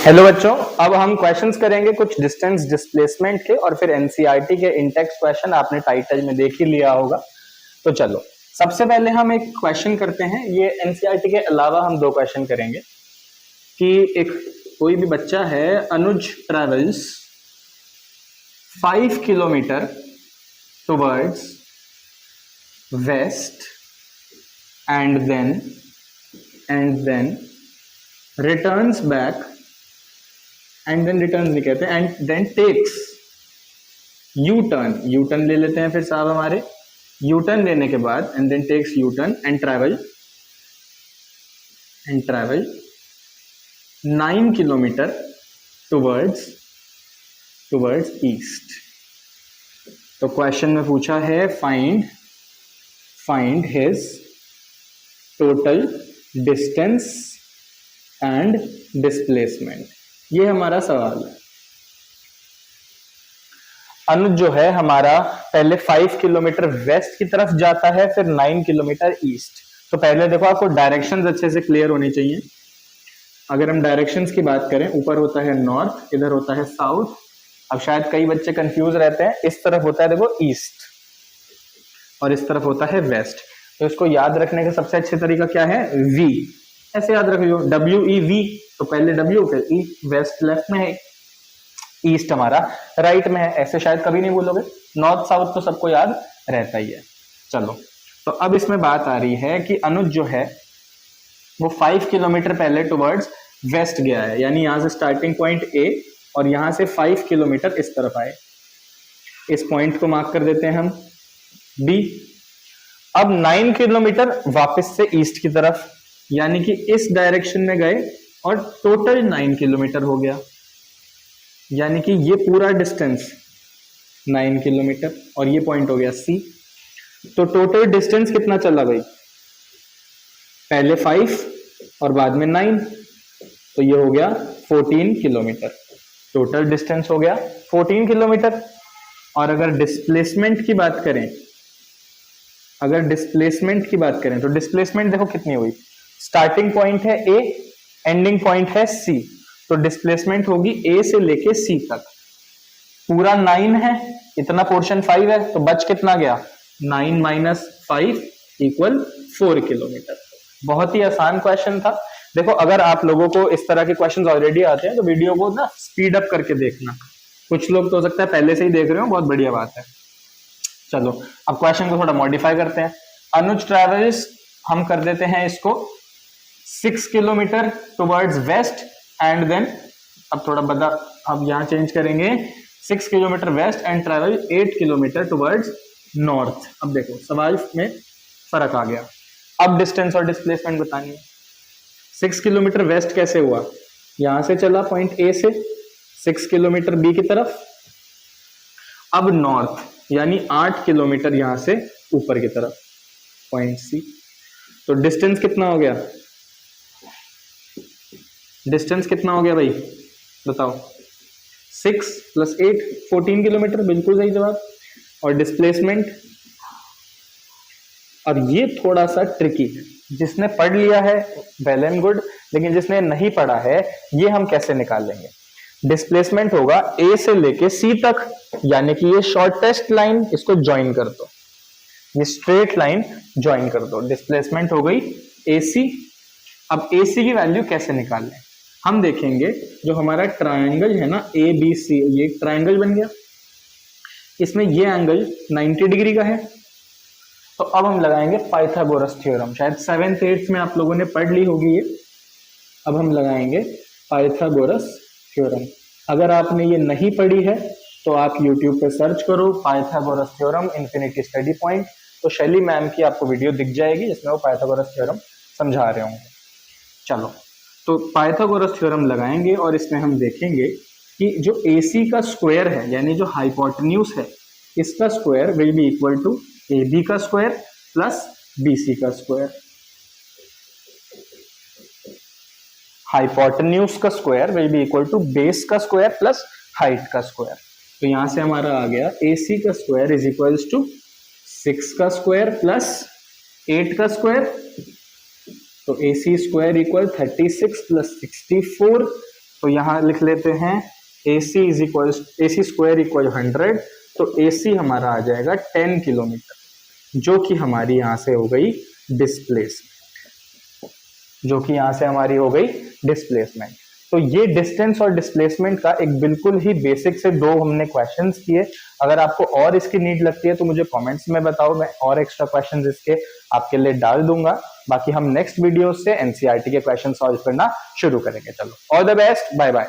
Hello बच्चों, अब हम क्वेश्चंस करेंगे कुछ डिस्टेंस डिस्प्लेसमेंट के और फिर एनसीईआरटी के इंटेक्स क्वेश्चन आपने टाइटल में देख ही लिया होगा। तो चलो सबसे पहले हम एक क्वेश्चन करते हैं। ये एनसीईआरटी के अलावा हम दो क्वेश्चन करेंगे कि एक कोई भी बच्चा है, Anuj travels 5 kilometre towards west and then returns back and then return नहीं कहते, and then takes U turn ले लेते हैं फिर साहब हमारे। यू टर्न लेने के बाद and then takes U turn and travel 9 kilometre towards east. तो क्वेश्चन में पूछा है find his total distance and displacement. ये हमारा सवाल है। अनुज जो है हमारा पहले 5 किलोमीटर वेस्ट की तरफ जाता है, फिर 9 किलोमीटर ईस्ट। तो पहले देखो, आपको डायरेक्शंस अच्छे से क्लियर होनी चाहिए। अगर हम डायरेक्शंस की बात करें, ऊपर होता है नॉर्थ, इधर होता है साउथ। अब शायद कई बच्चे कंफ्यूज रहते हैं, इस तरफ होता है देखो ईस्ट और इस तरफ होता है वेस्ट। तो इसको याद रखने का सबसे अच्छा तरीका क्या है? वी। ऐसे याद रखियो, WEV। तो पहले W फिर E। वेस्ट लेफ्ट में है, ईस्ट हमारा राइट में है। ऐसे शायद कभी नहीं बोलोगे। नॉर्थ साउथ तो सबको याद रहता ही है। चलो, तो अब इसमें बात आ रही है कि अनुज जो है वो 5 किलोमीटर पहले टुवर्ड्स वेस्ट गया है, यानी यहां से स्टार्टिंग पॉइंट A और यहां से 5 किलोमीटर इस तरफ आए। इस पॉइंट को मार्क कर देते हैं हम B। अब 9 किलोमीटर वापस से ईस्ट की तरफ, यानी कि इस डायरेक्शन में गए और टोटल 9 किलोमीटर हो गया, यानी कि ये पूरा डिस्टेंस 9 किलोमीटर और ये पॉइंट हो गया C। तो टोटल डिस्टेंस कितना चला भाई? पहले 5 और बाद में 9, तो ये हो गया 14 किलोमीटर। टोटल डिस्टेंस हो गया 14 किलोमीटर। और अगर डिस्प्लेसमेंट की बात करें, तो डिस्प्लेसमेंट देखो कितनी हुई। स्टार्टिंग पॉइंट है A, एंडिंग पॉइंट है C। तो डिस्प्लेसमेंट होगी A से लेके C तक। पूरा 9 है, इतना पोर्शन 5 है, तो बच कितना गया? 9 माइनस 5 इक्वल 4 किलोमीटर। बहुत ही आसान क्वेश्चन था। देखो, अगर आप लोगों को इस तरह के क्वेश्चंस ऑलरेडी आते हैं तो वीडियो को ना स्पीड अप करके देखना। कुछ लोग तो हो सकता है पहले से ही देख रहे हो, बहुत बढ़िया बात है। चलो, अब क्वेश्चन को थोड़ा मॉडिफाई करते हैं। अनुज ट्रेवल्स, हम कर देते हैं इसको 6 kilometre towards west and then, अब थोड़ा बड़ा, अब यहां चेंज करेंगे 6 kilometre west and travel 8 kilometre towards north. अब देखो सवाल में फर्क आ गया। अब डिस्टेंस और डिस्प्लेसमेंट बतानी है। 6 किलोमीटर वेस्ट कैसे हुआ? यहां से चला पॉइंट A से 6 किलोमीटर B की तरफ। अब नॉर्थ, यानी 8 किलोमीटर यहां से ऊपर की तरफ पॉइंट C। तो डिस्टेंस कितना हो गया? डिस्टेंस कितना हो गया भाई, बताओ? 6 + 8 14 किलोमीटर, बिल्कुल सही जवाब। और डिस्प्लेसमेंट, अब ये थोड़ा सा ट्रिकी है। जिसने पढ़ लिया है वेल एंड गुड, लेकिन जिसने नहीं पढ़ा है ये हम कैसे निकालेंगे? डिस्प्लेसमेंट होगा A से लेके C तक, यानी कि ये शॉर्टेस्ट लाइन, इसको ज्वाइन कर दो, ये स्ट्रेट लाइन ज्वाइन कर दो। डिस्प्लेसमेंट हो गई AC। अब AC की वैल्यू कैसे निकालें? हम देखेंगे जो हमारा ट्रायंगल है ना ABC, ये ट्रायंगल बन गया, इसमें ये एंगल 90 डिग्री का है। तो अब हम लगाएंगे पाइथागोरस थ्योरम। शायद 7th 8th में आप लोगों ने पढ़ ली होगी ये। अब हम लगाएंगे पाइथागोरस थ्योरम। अगर आपने ये नहीं पढ़ी है तो आप YouTube पे सर्च करो Pythagoras theorem infinity study point, तो शैली मैम की आपको वीडियो दिख जाएगी जिसमें वो पाइथागोरस थ्योरम समझा रहे होंगे। चलो, तो पाइथागोरस थ्योरम लगाएंगे और इसमें हम देखेंगे कि जो AC का स्क्वायर है, यानी जो हाइपोटेन्यूज है, इसका square will be equal to AB का स्क्वायर प्लस BC का स्क्वायर। हाइपोटेन्यूज का square will be equal to base का स्क्वायर प्लस हाइट का स्क्वायर। तो यहां से हमारा आ गया AC का स्क्वायर इज इक्वल्स टू 6 का स्क्वायर प्लस 8 का स्क्वायर। तो AC स्क्वायर इक्वल 36 प्लस 64 तो यहाँ लिख लेते हैं AC is equal AC square equal 100, तो AC हमारा आ जाएगा 10 किलोमीटर, जो कि हमारी यहाँ से हो गई डिस्प्लेसमेंट, जो कि यहाँ से हमारी हो गई डिस्प्लेसमेंट। तो ये डिस्टेंस और डिस्प्लेसमेंट का एक बिल्कुल ही बेसिक से दो हमने क्वेश्चंस किए। अगर आपको और इसकी नीड लगती है तो मुझे कमेंट्स में बताओ, मैं और एक्स्ट्रा क्वेश्चंस इसके आपके लिए डाल दूंगा। बाकी हम नेक्स्ट वीडियो से एनसीईआरटी के क्वेश्चन सॉल्व करना शुरू करेंगे। चलो, all the best, bye bye.